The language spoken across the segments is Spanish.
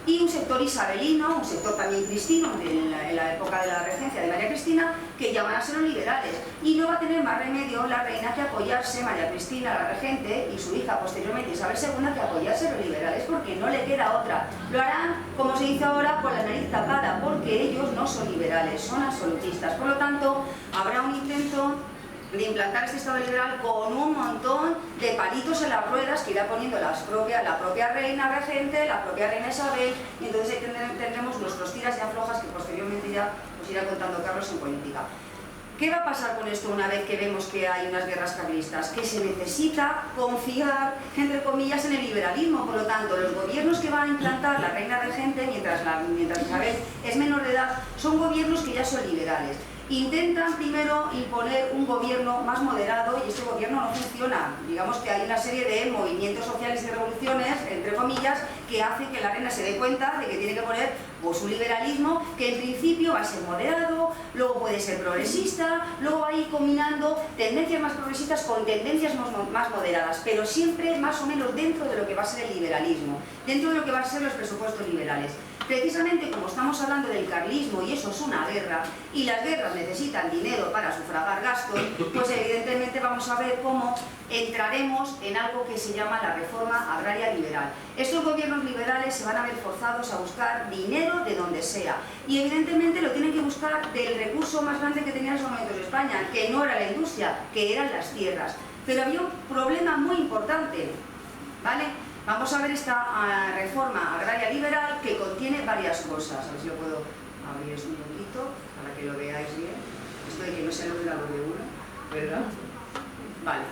y un sector isabelino, un sector también cristino en la época de la regencia de María Cristina, que llaman a ser los liberales. Y no va a tener más remedio la reina que apoyarse, María Cristina, la regente, y su hija posteriormente Isabel II, que apoyarse a los liberales, porque no le queda otra. Lo harán, como se dice ahora, con la nariz tapada, porque ellos no son liberales, son absolutistas. Por lo tanto, habrá un intento de implantar este Estado liberal con un montón de palitos en las ruedas que irá poniendo la propia reina regente, la propia reina Isabel, y entonces ahí tendremos nuestros tiras y aflojas que posteriormente ya os irá contando Carlos en política. ¿Qué va a pasar con esto una vez que vemos que hay unas guerras carlistas? Que se necesita confiar, entre comillas, en el liberalismo. Por lo tanto, los gobiernos que va a implantar la reina regente, mientras Isabel es menor de edad, son gobiernos que ya son liberales. Intentan primero imponer un gobierno más moderado y este gobierno no funciona. Digamos que hay una serie de movimientos sociales y revoluciones, entre comillas, que hacen que la reina se dé cuenta de que tiene que poner pues, un liberalismo que en principio va a ser moderado, luego puede ser progresista, luego va a ir combinando tendencias más progresistas con tendencias más moderadas, pero siempre más o menos dentro de lo que va a ser el liberalismo, dentro de lo que van a ser los presupuestos liberales. Precisamente como estamos hablando del carlismo y eso es una guerra, y las guerras necesitan dinero para sufragar gastos, pues evidentemente vamos a ver cómo entraremos en algo que se llama la reforma agraria liberal. Estos gobiernos liberales se van a ver forzados a buscar dinero de donde sea, y evidentemente lo tienen que buscar del recurso más grande que tenía en esos momentos España, que no era la industria, que eran las tierras. Pero había un problema muy importante, ¿vale? Vamos a ver esta reforma agraria liberal que contiene varias cosas. A ver si lo puedo abrir esto un poquito para que lo veáis bien. Esto de que no se lo de uno, ¿verdad? Vale,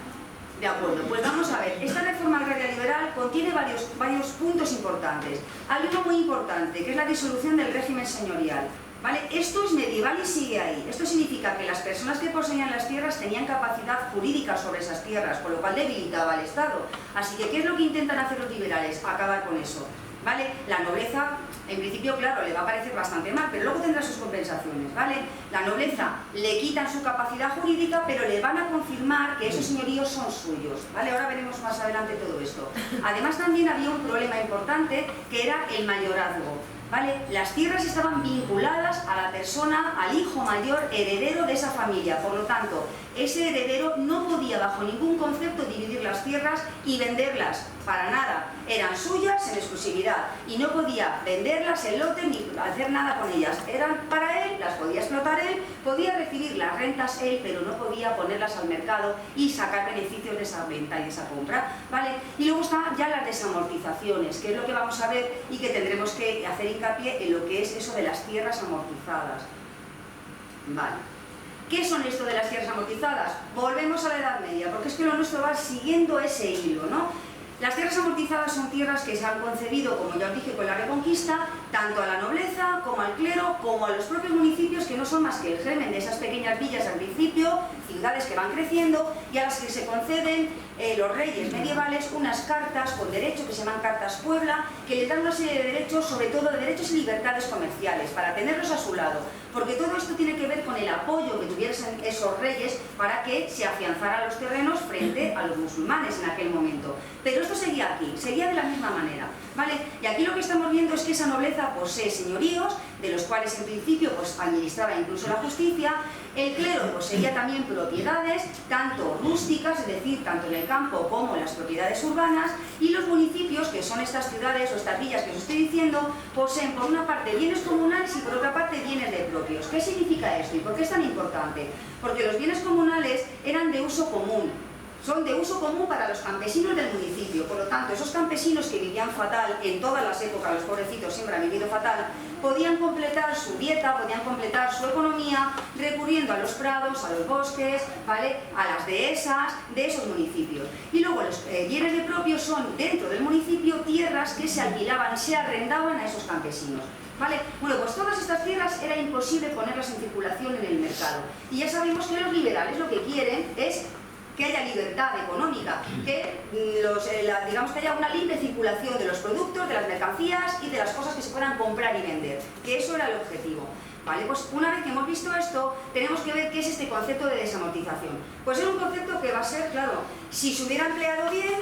de acuerdo. Pues vamos a ver. Esta reforma agraria liberal contiene varios puntos importantes. Hay uno muy importante, que es la disolución del régimen señorial. ¿Vale? Esto es medieval y sigue ahí. Esto significa que las personas que poseían las tierras tenían capacidad jurídica sobre esas tierras, con lo cual debilitaba al Estado. Así que, ¿qué es lo que intentan hacer los liberales? Acabar con eso. ¿Vale? La nobleza, en principio, claro, le va a parecer bastante mal, pero luego tendrá sus compensaciones, ¿vale? La nobleza le quitan su capacidad jurídica, pero le van a confirmar que esos señoríos son suyos, ¿vale? Ahora veremos más adelante todo esto. Además, también había un problema importante, que era el mayorazgo. ¿Vale? Las tierras estaban vinculadas a la persona, al hijo mayor heredero de esa familia, por lo tanto, ese heredero no podía bajo ningún concepto dividir las tierras y venderlas, para nada, eran suyas en exclusividad y no podía venderlas en lote ni hacer nada con ellas, eran para él, las podía explotar él, podía recibir las rentas él, pero no podía ponerlas al mercado y sacar beneficios de esa venta y de esa compra, ¿vale? Y luego están ya las desamortizaciones, que es lo que vamos a ver y que tendremos que hacer hincapié en lo que es eso de las tierras amortizadas. Vale. ¿Qué son esto de las tierras amortizadas? Volvemos a la Edad Media, porque es que lo nuestro va siguiendo ese hilo, ¿no? Las tierras amortizadas son tierras que se han concebido, como ya os dije, con la Reconquista, tanto a la nobleza, como al clero, como a los propios municipios, que no son más que el germen de esas pequeñas villas al principio, ciudades que van creciendo, y a las que se conceden los reyes medievales unas cartas con derechos que se llaman Cartas Puebla, que les dan una serie de derechos, sobre todo de derechos y libertades comerciales, para tenerlos a su lado, porque todo esto tiene que ver con el apoyo que tuviesen esos reyes para que se afianzaran los terrenos frente a los musulmanes en aquel momento. Pero esto seguía aquí, seguía de la misma manera, ¿vale? Y aquí lo que estamos viendo es que esa nobleza posee señoríos, de los cuales en principio pues administraba incluso la justicia. El clero poseía también propiedades, tanto rústicas, es decir, tanto en el campo como en las propiedades urbanas, y los municipios, que son estas ciudades o estas villas que os estoy diciendo, poseen por una parte bienes comunales y por otra parte bienes de propios. ¿Qué significa esto y por qué es tan importante? Porque los bienes comunales eran de uso común. Son de uso común para los campesinos del municipio, por lo tanto, esos campesinos que vivían fatal, en todas las épocas, los pobrecitos siempre han vivido fatal, podían completar su dieta, podían completar su economía, recurriendo a los prados, a los bosques, ¿vale? A las dehesas de esos municipios. Y luego los bienes de propios son, dentro del municipio, tierras que se alquilaban, se arrendaban a esos campesinos. ¿Vale? Bueno, pues todas estas tierras era imposible ponerlas en circulación en el mercado. Y ya sabemos que los liberales lo que quieren es que haya libertad económica, que digamos que haya una libre circulación de los productos, de las mercancías y de las cosas que se puedan comprar y vender, que eso era el objetivo. Vale, pues una vez que hemos visto esto, tenemos que ver qué es este concepto de desamortización. Pues es un concepto que va a ser, claro, si se hubiera empleado bien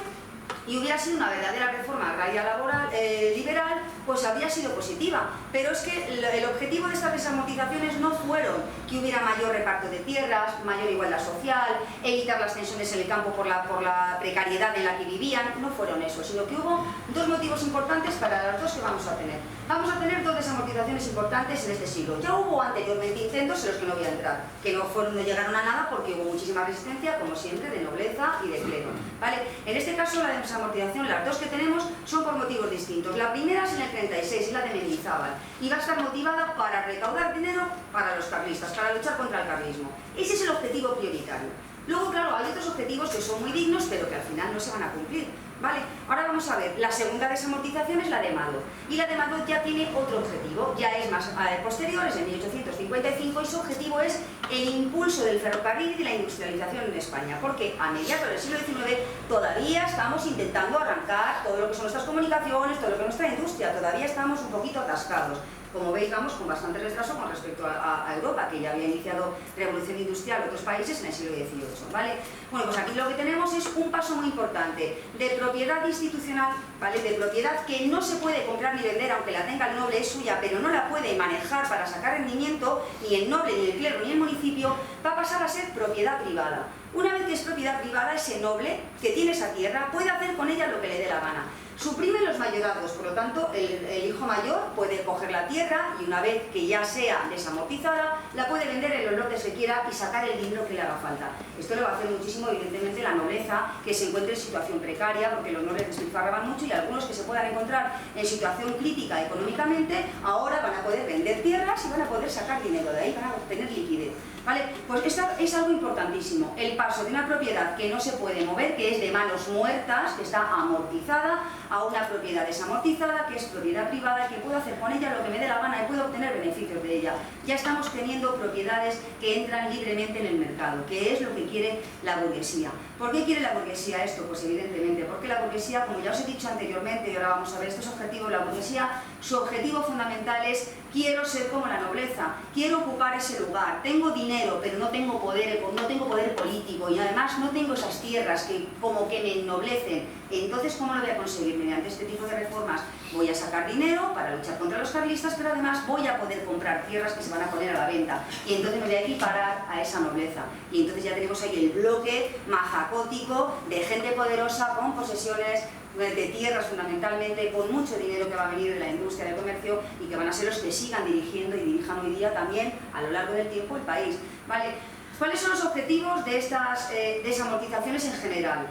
y hubiera sido una verdadera reforma agraria laboral, liberal, pues habría sido positiva. Pero es que el objetivo de estas desamortizaciones no fueron que hubiera mayor reparto de tierras, mayor igualdad social, evitar las tensiones en el campo por la precariedad en la que vivían, no fueron eso, sino que hubo dos motivos importantes para las dos que vamos a tener. Vamos a tener dos desamortizaciones importantes en este siglo. Ya hubo anteriormente intentos en los que no voy a entrar, que no llegaron a nada porque hubo muchísima resistencia, como siempre, de nobleza y de clero, ¿vale? En este caso, la desamortización, las dos que tenemos, son por motivos distintos. La primera es en el 36, es la de Mendizábal, y va a estar motivada para recaudar dinero para los carlistas, para luchar contra el carlismo. Ese es el objetivo prioritario. Luego, claro, hay otros objetivos que son muy dignos, pero que al final no se van a cumplir, ¿vale? Ahora vamos a ver, la segunda desamortización es la de Madoz, y la de Madoz ya tiene otro objetivo, ya es más posterior, es de 1855, y su objetivo es el impulso del ferrocarril y de la industrialización en España, porque a mediados del siglo XIX todavía estamos intentando arrancar todo lo que son nuestras comunicaciones, todo lo que es nuestra industria, todavía estamos un poquito atascados. Como veis, vamos con bastante retraso con respecto a Europa, que ya había iniciado revolución industrial en otros países en el siglo XVIII, ¿vale? Bueno, pues aquí lo que tenemos es un paso muy importante de propiedad institucional, ¿vale? De propiedad que no se puede comprar ni vender, aunque la tenga el noble, es suya, pero no la puede manejar para sacar rendimiento, ni el noble, ni el clero, ni el municipio, va a pasar a ser propiedad privada. Una vez que es propiedad privada, ese noble que tiene esa tierra puede hacer con ella lo que le dé la gana. Suprime los mayorazgos, por lo tanto, el hijo mayor puede coger la tierra y una vez que ya sea desamortizada, la puede vender en los lotes que quiera y sacar el dinero que le haga falta. Esto le va a hacer muchísimo, evidentemente, la nobleza que se encuentre en situación precaria, porque los nobles despilfarraban mucho y algunos que se puedan encontrar en situación crítica económicamente, ahora van a poder vender tierras y van a poder sacar dinero de ahí, van a obtener liquidez. ¿Vale? Pues esto es algo importantísimo, el paso de una propiedad que no se puede mover, que es de manos muertas, que está amortizada, a una propiedad desamortizada, que es propiedad privada, que puedo hacer con ella lo que me dé la gana y puedo obtener beneficios de ella. Ya estamos teniendo propiedades que entran libremente en el mercado, que es lo que quiere la burguesía. ¿Por qué quiere la burguesía esto? Pues evidentemente, porque la burguesía, como ya os he dicho anteriormente, y ahora vamos a ver estos objetivos, la burguesía, su objetivo fundamental es: quiero ser como la nobleza, quiero ocupar ese lugar, tengo dinero, pero no tengo poder político y además no tengo esas tierras que como que me ennoblecen. Entonces, ¿cómo lo voy a conseguir? Mediante este tipo de reformas voy a sacar dinero para luchar contra los carlistas, pero además voy a poder comprar tierras que se van a poner a la venta y entonces me voy a equiparar a esa nobleza. Y entonces ya tenemos ahí el bloque mazacótico de gente poderosa con posesiones de tierras fundamentalmente, con mucho dinero que va a venir de la industria del comercio y que van a ser los que sigan dirigiendo y dirijan hoy día también a lo largo del tiempo el país, ¿vale? ¿Cuáles son los objetivos de estas desamortizaciones en general?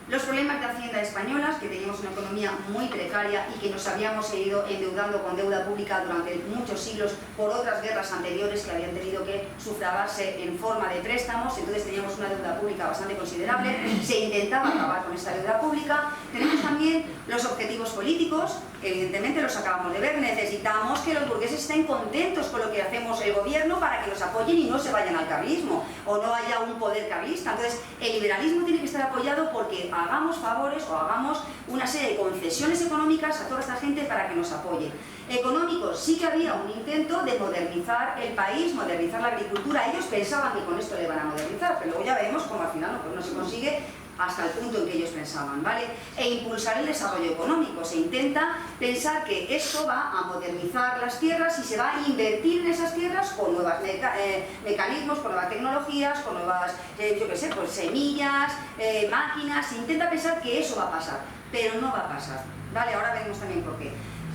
Los problemas de Hacienda españolas, que teníamos una economía muy precaria y que nos habíamos ido endeudando con deuda pública durante muchos siglos por otras guerras anteriores que habían tenido que sufragarse en forma de préstamos, entonces teníamos una deuda pública bastante considerable, se intentaba acabar con esta deuda pública. Tenemos también los objetivos políticos, que evidentemente los acabamos de ver, necesitamos que los burgueses estén contentos con lo que hacemos el gobierno para que nos apoyen y no se vayan al carlismo, o no haya un poder carlista. Entonces, el liberalismo tiene que estar apoyado porque hagamos favores o hagamos una serie de concesiones económicas a toda esta gente para que nos apoyen. Económicos, sí que había un intento de modernizar el país, modernizar la agricultura. Ellos pensaban que con esto le van a modernizar, pero luego ya vemos cómo al final no se consigue hasta el punto en que ellos pensaban, ¿vale? E impulsar el desarrollo económico. Se intenta pensar que esto va a modernizar las tierras y se va a invertir en esas tierras con nuevos mecanismos, con nuevas tecnologías, con nuevas, yo qué sé, pues semillas, máquinas. Se intenta pensar que eso va a pasar, pero no va a pasar, ¿vale? Ahora veremos también por qué.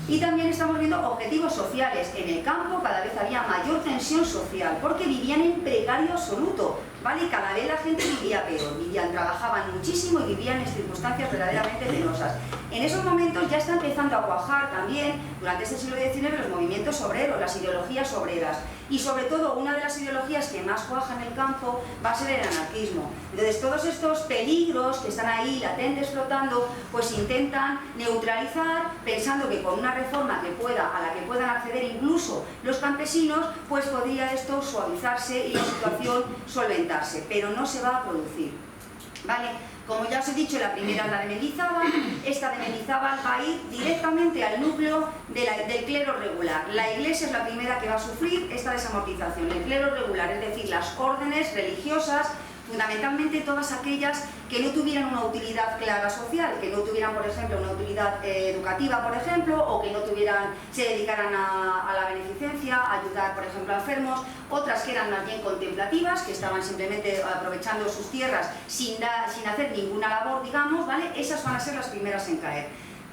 Y también estamos viendo objetivos sociales. En el campo cada vez había mayor tensión social, porque vivían en precario absoluto, ¿vale? Y cada vez la gente vivía peor, trabajaban muchísimo y vivían en circunstancias verdaderamente penosas. En esos momentos ya está empezando a cuajar también, durante este siglo XIX, los movimientos obreros, las ideologías obreras. Y sobre todo, una de las ideologías que más cuaja en el campo va a ser el anarquismo. Entonces, todos estos peligros que están ahí latentes flotando, pues intentan neutralizar, pensando que con una reforma a la que puedan acceder incluso los campesinos, pues podría esto suavizarse y la situación solventarse, pero no se va a producir, ¿vale? Como ya os he dicho, la primera es la de Mendizábal. Esta de Mendizábal va a ir directamente al núcleo del clero regular. La Iglesia es la primera que va a sufrir esta desamortización. El clero regular, es decir, las órdenes religiosas Fundamentalmente todas aquellas que no tuvieran una utilidad clara social, que no tuvieran, por ejemplo, una utilidad educativa, por ejemplo, o que no tuvieran, se dedicaran a la beneficencia, a ayudar, por ejemplo, a enfermos. Otras que eran más bien contemplativas, que estaban simplemente aprovechando sus tierras sin hacer ninguna labor, digamos, ¿vale? Esas van a ser las primeras en caer.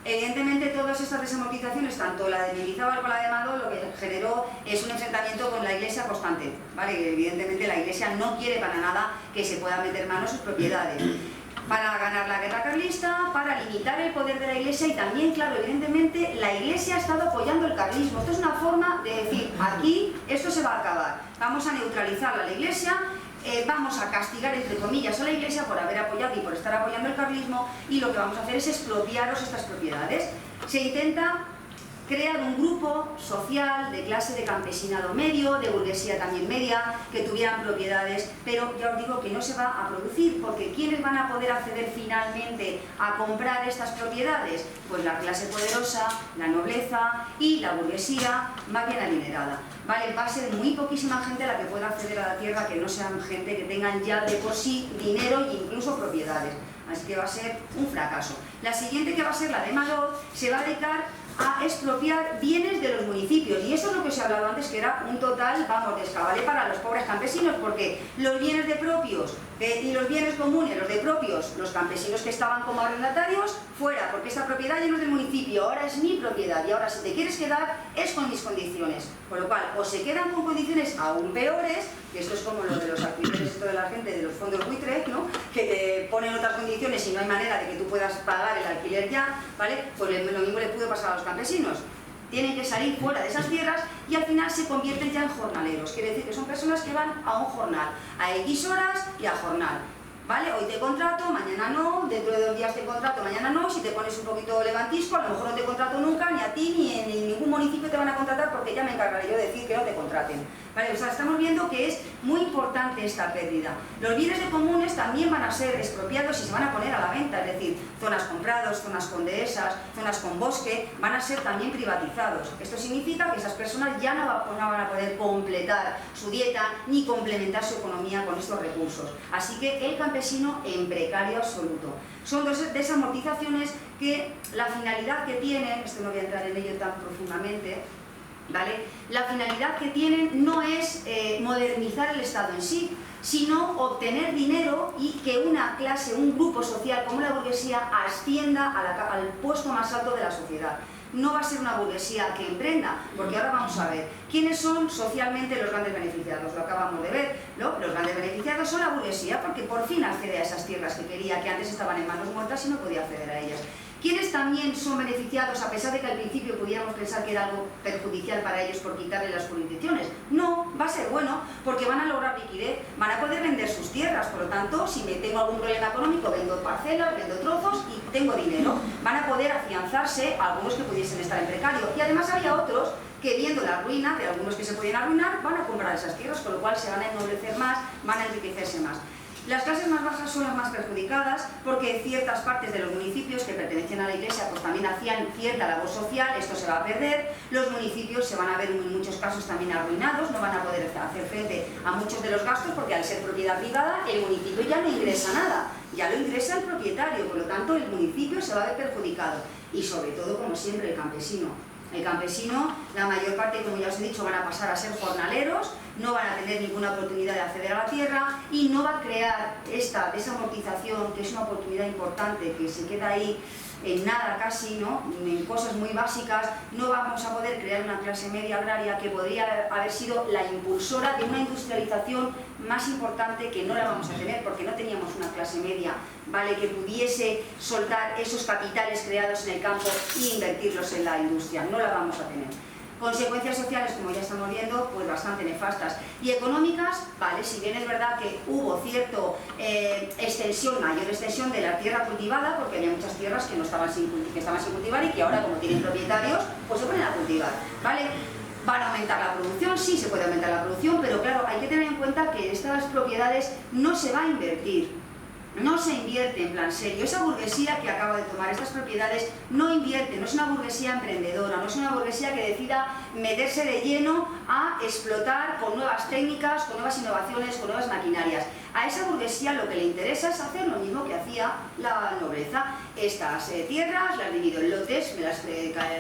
Evidentemente, todas estas desamortizaciones, tanto la de Mendizábal como la de Madoz, lo que generó es un enfrentamiento con la Iglesia constante, ¿vale? Evidentemente, la Iglesia no quiere para nada que se pueda meter mano a sus propiedades. Para ganar la guerra carlista, para limitar el poder de la Iglesia y también, claro, evidentemente, la Iglesia ha estado apoyando el carlismo. Esto es una forma de decir, aquí esto se va a acabar, vamos a neutralizar a la Iglesia, vamos a castigar, entre comillas, a la Iglesia por haber apoyado y por estar apoyando el carlismo, y lo que vamos a hacer es expropiaros estas propiedades. Se intenta crear un grupo social de clase de campesinado medio, de burguesía también media, que tuvieran propiedades, pero ya os digo que no se va a producir, porque ¿quiénes van a poder acceder finalmente a comprar estas propiedades? Pues la clase poderosa, la nobleza y la burguesía más bien adinerada. ¿Vale? Va a ser muy poquísima gente la que pueda acceder a la tierra, que no sean gente que tengan ya de por sí dinero e incluso propiedades. Así que va a ser un fracaso. La siguiente, que va a ser la de Madoz, se va a dedicar a expropiar bienes de los municipios, y eso es lo que os he hablado antes, que era un total, vamos, descabale para los pobres campesinos, porque los bienes de propios y los bienes comunes, los de propios, los campesinos que estaban como arrendatarios, fuera, porque esta propiedad ya no es del municipio, ahora es mi propiedad, y ahora si te quieres quedar es con mis condiciones, con lo cual o se quedan con condiciones aún peores, que esto es como lo de los alquileres, esto de la gente de los fondos buitre, ¿no? Que te ponen otras condiciones y no hay manera de que tú puedas pagar el alquiler ya, ¿vale? Pues lo mismo le pudo pasar a los campesinos. Tienen que salir fuera de esas tierras y al final se convierten ya en jornaleros. Quiere decir que son personas que van a un jornal, a X horas y a jornal. ¿Vale? Hoy te contrato, mañana no, dentro de 2 días te contrato, mañana no, si te pones un poquito levantisco, a lo mejor no te contrato nunca, ni a ti ni en ningún municipio te van a contratar, porque ya me encargaré yo de decir que no te contraten. ¿Vale? O sea, estamos viendo que es muy importante esta pérdida. Los bienes de comunes también van a ser expropiados y se van a poner a la venta, es decir, zonas con prados, zonas con dehesas, zonas con bosque, van a ser también privatizados. Esto significa que esas personas ya no van a poder completar su dieta ni complementar su economía con estos recursos. Así que el campesino en precario absoluto. Son dos desamortizaciones que la finalidad que tienen, esto no voy a entrar en ello tan profundamente, ¿vale? La finalidad que tienen no es modernizar el Estado en sí, sino obtener dinero y que una clase, un grupo social como la burguesía ascienda al puesto más alto de la sociedad. No va a ser una burguesía que emprenda, porque ahora vamos a ver quiénes son socialmente los grandes beneficiados. Lo acabamos de ver, ¿no? Los grandes beneficiados son la burguesía, porque por fin accede a esas tierras que quería, que antes estaban en manos muertas y no podía acceder a ellas. ¿Quiénes también son beneficiados, a pesar de que al principio pudiéramos pensar que era algo perjudicial para ellos por quitarle las jurisdicciones? No, va a ser bueno, porque van a lograr liquidez, van a poder vender sus tierras, por lo tanto, si me tengo algún problema económico, vendo parcelas, vendo trozos y tengo dinero. Van a poder afianzarse algunos que pudiesen estar en precario. Y además había otros que, viendo la ruina de algunos que se podían arruinar, van a comprar esas tierras, con lo cual se van a ennoblecer más, van a enriquecerse más. Las clases más bajas son las más perjudicadas, porque ciertas partes de los municipios que pertenecían a la Iglesia pues también hacían cierta labor social, esto se va a perder, los municipios se van a ver en muchos casos también arruinados, no van a poder hacer frente a muchos de los gastos, porque al ser propiedad privada el municipio ya no ingresa nada, ya lo ingresa el propietario, por lo tanto el municipio se va a ver perjudicado, y sobre todo, como siempre, el campesino. El campesino, la mayor parte, como ya os he dicho, van a pasar a ser jornaleros, no van a tener ninguna oportunidad de acceder a la tierra y no va a crear esta desamortización, que es una oportunidad importante, que se queda ahí en nada casi, ¿no? En cosas muy básicas. No vamos a poder crear una clase media agraria que podría haber sido la impulsora de una industrialización más importante, que no la vamos a tener porque no teníamos una clase media, ¿vale?, que pudiese soltar esos capitales creados en el campo e invertirlos en la industria. No la vamos a tener. Consecuencias sociales, como ya estamos viendo, pues bastante nefastas. Y económicas, vale, si bien es verdad que hubo cierta mayor extensión de la tierra cultivada, porque había muchas tierras que estaban sin cultivar y que ahora, como tienen propietarios, pues se ponen a cultivar, ¿vale? ¿Van a aumentar la producción? Sí, se puede aumentar la producción, pero claro, hay que tener en cuenta que estas propiedades no se va a invertir. no se invierte en plan serio. Esa burguesía que acaba de tomar estas propiedades no invierte, no es una burguesía emprendedora, no es una burguesía que decida meterse de lleno a explotar con nuevas técnicas, con nuevas innovaciones, con nuevas maquinarias. A esa burguesía lo que le interesa es hacer lo mismo que hacía la nobleza. Estas tierras las divido en lotes,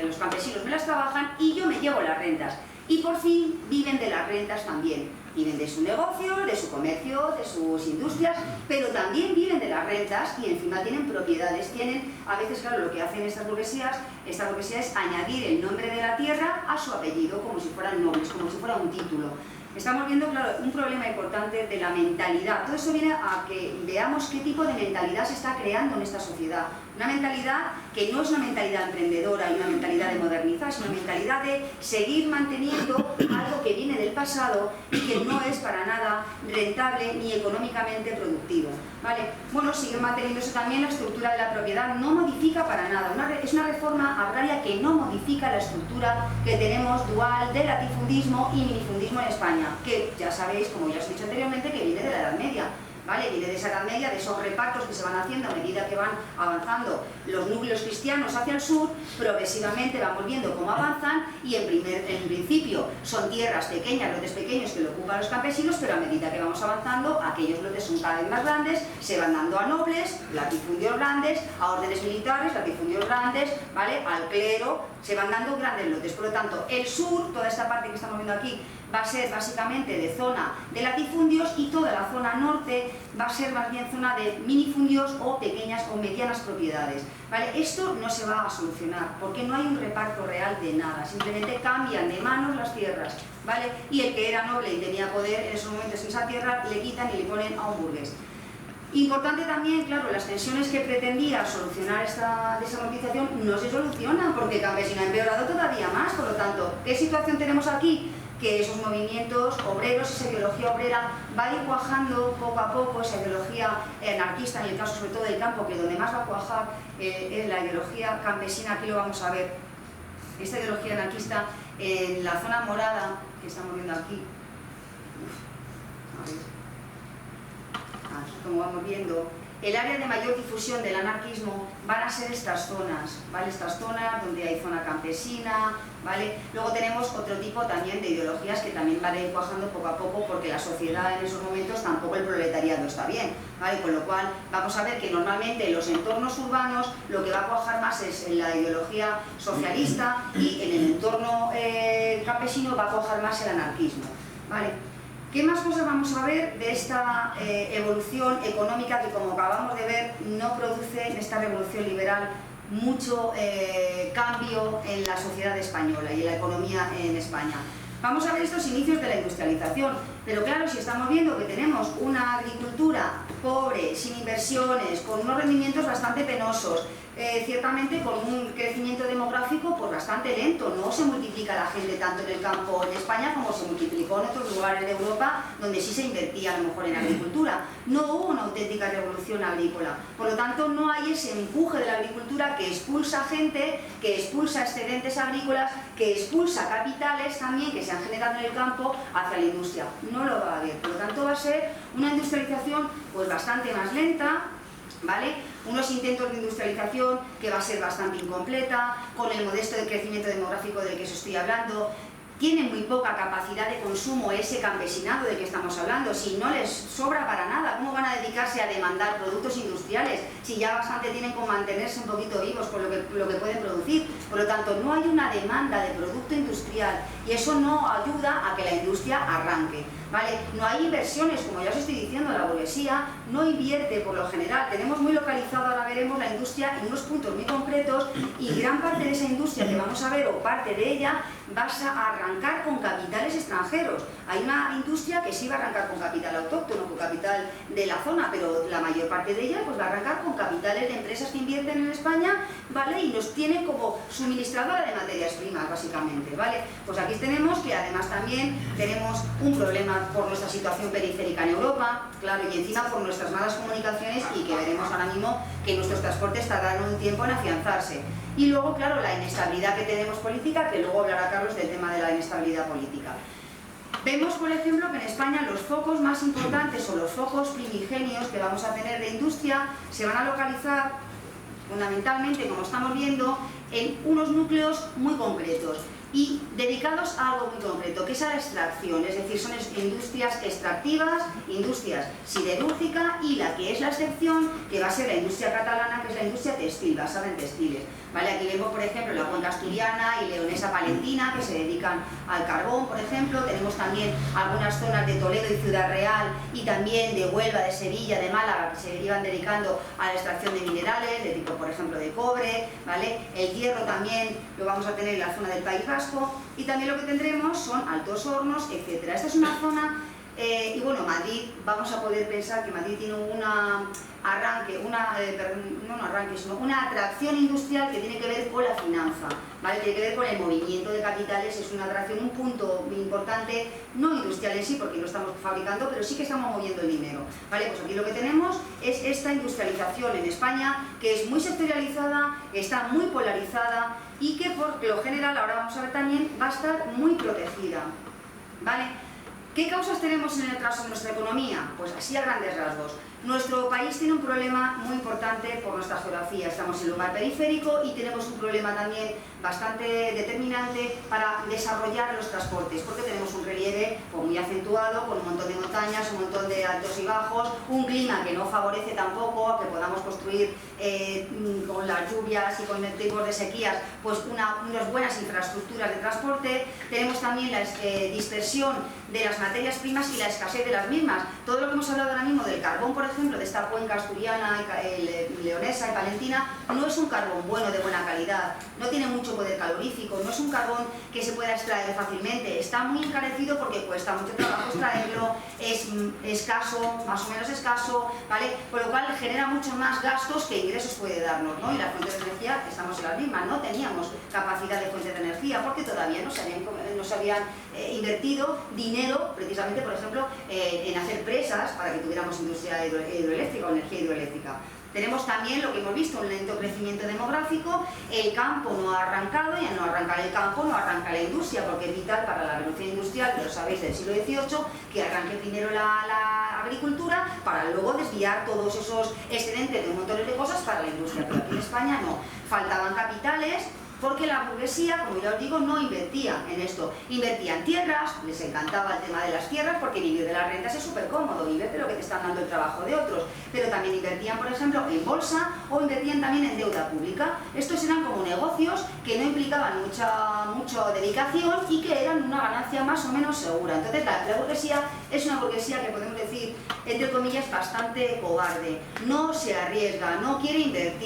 los campesinos me las trabajan y yo me llevo las rentas. Y por fin viven de las rentas también. Viven de su negocio, de su comercio, de sus industrias, pero también viven de las rentas y encima tienen propiedades. Tienen, a veces, claro, lo que hacen esta burguesía es añadir el nombre de la tierra a su apellido, como si fueran nobles, como si fuera un título. Estamos viendo, claro, un problema importante de la mentalidad. Todo eso viene a que veamos qué tipo de mentalidad se está creando en esta sociedad. Una mentalidad que no es una mentalidad emprendedora y una mentalidad de modernizar, sino una mentalidad de seguir manteniendo algo que viene del pasado y que no es para nada rentable ni económicamente productivo. ¿Vale? Bueno, sigue manteniéndose también la estructura de la propiedad, no modifica para nada. Es una reforma agraria que no modifica la estructura que tenemos dual de latifundismo y minifundismo en España, que ya sabéis, como ya os he dicho anteriormente, que viene de la Edad Media. ¿Vale? Viene de esa Edad Media, de esos repartos que se van haciendo a medida que van avanzando los núcleos cristianos hacia el sur, progresivamente vamos viendo cómo avanzan y en principio son tierras pequeñas, lotes pequeños que lo ocupan los campesinos, pero a medida que vamos avanzando, aquellos lotes son cada vez más grandes, se van dando a nobles, latifundios grandes, a órdenes militares, latifundios grandes, ¿vale? Al clero, se van dando grandes lotes. Por lo tanto, el sur, toda esta parte que estamos viendo aquí, va a ser básicamente de zona de latifundios y toda la zona norte va a ser más bien zona de minifundios o pequeñas o medianas propiedades. ¿Vale? Esto no se va a solucionar porque no hay un reparto real de nada, simplemente cambian de manos las tierras, ¿vale? Y el que era noble y tenía poder en esos momentos en esa tierra le quitan y le ponen a un burgués. Importante también, claro, las tensiones que pretendía solucionar esta desamortización no se solucionan porque Campesino ha empeorado todavía más. Por lo tanto, ¿qué situación tenemos aquí? Que esos movimientos obreros, esa ideología obrera va a ir cuajando poco a poco, esa ideología anarquista, en el caso sobre todo del campo, que donde más va a cuajar es la ideología campesina. Aquí lo vamos a ver, esta ideología anarquista en la zona morada que estamos viendo aquí. A ver. Aquí, como vamos viendo, el área de mayor difusión del anarquismo van a ser estas zonas, ¿vale? Estas zonas donde hay zona campesina, ¿vale? Luego tenemos otro tipo también de ideologías que también van a ir cuajando poco a poco porque la sociedad en esos momentos tampoco el proletariado está bien, ¿vale? Con lo cual vamos a ver que normalmente en los entornos urbanos lo que va a cuajar más es en la ideología socialista y en el entorno campesino va a cuajar más el anarquismo, ¿vale? ¿Qué más cosas vamos a ver de esta evolución económica que, como acabamos de ver, no produce en esta revolución liberal mucho cambio en la sociedad española y en la economía en España? Vamos a ver estos inicios de la industrialización, pero claro, si estamos viendo que tenemos una agricultura pobre, sin inversiones, con unos rendimientos bastante penosos, ciertamente con un crecimiento demográfico pues bastante lento, no se multiplica la gente tanto en el campo en España como se multiplicó en otros lugares de Europa donde sí se invertía a lo mejor en agricultura. No hubo una auténtica revolución agrícola, por lo tanto no hay ese empuje de la agricultura que expulsa gente, que expulsa excedentes agrícolas, que expulsa capitales también que se han generado en el campo hacia la industria. No lo va a haber, por lo tanto va a ser una industrialización pues bastante más lenta, ¿vale? Unos intentos de industrialización que va a ser bastante incompleta, con el modesto crecimiento demográfico del que os estoy hablando. Tienen muy poca capacidad de consumo ese campesinado del que estamos hablando. Si no les sobra para nada, ¿cómo van a dedicarse a demandar productos industriales? Si ya bastante tienen con mantenerse un poquito vivos por lo que pueden producir. Por lo tanto, no hay una demanda de producto industrial y eso no ayuda a que la industria arranque, ¿vale? No hay inversiones, como ya os estoy diciendo, la burguesía no invierte por lo general. Tenemos muy localizado, ahora veremos, la industria en unos puntos muy concretos y gran parte de esa industria que vamos a ver, o parte de ella, vas a arrancar con capitales extranjeros. Hay una industria que sí va a arrancar con capital autóctono, con capital de la zona, pero la mayor parte de ella pues va a arrancar con capitales de empresas que invierten en España, ¿vale? Y nos tiene como suministradora de materias primas, básicamente, ¿vale? Pues aquí tenemos que además también tenemos un problema por nuestra situación periférica en Europa, claro, y encima por nuestras malas comunicaciones y que veremos ahora mismo que nuestros transportes tardarán un tiempo en afianzarse. Y luego, claro, la inestabilidad que tenemos política, que luego hablará Carlos del tema de la inestabilidad política. Vemos, por ejemplo, que en España los focos más importantes o los focos primigenios que vamos a tener de industria se van a localizar fundamentalmente, como estamos viendo, en unos núcleos muy concretos y dedicados a algo muy concreto, que es a la extracción, es decir, son industrias extractivas, industrias siderúrgica y la que es la excepción, que va a ser la industria catalana, que es la industria textil, basada en textiles. ¿Vale? Aquí vemos, por ejemplo, la cuenca asturiana y leonesa palentina, que se dedican al carbón, por ejemplo. Tenemos también algunas zonas de Toledo y Ciudad Real y también de Huelva, de Sevilla, de Málaga, que se iban dedicando a la extracción de minerales, de tipo, por ejemplo, de cobre, ¿vale? El hierro también lo vamos a tener en la zona del País Vasco y también lo que tendremos son altos hornos, etc. Esta es una zona, y bueno, Madrid, vamos a poder pensar que Madrid tiene una atracción industrial que tiene que ver con la finanza, ¿vale? Tiene que ver con el movimiento de capitales, es una atracción, un punto muy importante, no industrial en sí, porque no estamos fabricando, pero sí que estamos moviendo el dinero, ¿vale? Pues aquí lo que tenemos es esta industrialización en España, que es muy sectorializada, está muy polarizada y que por lo general, ahora vamos a ver también, va a estar muy protegida, ¿vale? ¿Qué causas tenemos en el caso de nuestra economía? Pues así a grandes rasgos. Nuestro país tiene un problema muy importante por nuestra geografía. Estamos en un lugar periférico y tenemos un problema también bastante determinante para desarrollar los transportes, porque tenemos un relieve pues, muy acentuado, con un montón de montañas, un montón de altos y bajos, un clima que no favorece tampoco a que podamos construir con las lluvias y con tipos de sequías pues unas buenas infraestructuras de transporte. Tenemos también la dispersión de las materias primas y la escasez de las mismas. Todo lo que hemos hablado ahora mismo del carbón, por ejemplo, de esta cuenca asturiana, leonesa y palentina, no es un carbón bueno, de buena calidad, no tiene mucho poder calorífico, no es un carbón que se pueda extraer fácilmente, está muy encarecido porque cuesta mucho trabajo extraerlo, es escaso, más o menos escaso, ¿vale? Con lo cual genera muchos más gastos que ingresos puede darnos, ¿no? Y las fuentes de energía estamos en las mismas, no teníamos capacidad de fuentes de energía porque todavía no se habían invertido dinero, precisamente, por ejemplo, en hacer presas para que tuviéramos industria hidroeléctrica o energía hidroeléctrica. Tenemos también lo que hemos visto, un lento crecimiento demográfico, el campo no ha arrancado y al no arrancar el campo no arranca la industria, porque es vital para la revolución industrial, que lo sabéis, del siglo XVIII, que arranque primero la agricultura para luego desviar todos esos excedentes de un montón de cosas para la industria, pero aquí en España no. Faltaban capitales, porque la burguesía, como ya os digo, no invertía en esto. Invertía en tierras, les encantaba el tema de las tierras porque vivir de las rentas es súper cómodo, vivir de lo que te están dando el trabajo de otros. Pero también invertían, por ejemplo, en bolsa o invertían también en deuda pública. Estos eran como negocios que no implicaban mucha dedicación y que eran una ganancia más o menos segura. Entonces la burguesía es una burguesía que podemos decir, entre comillas, bastante cobarde. No se arriesga, no quiere invertir.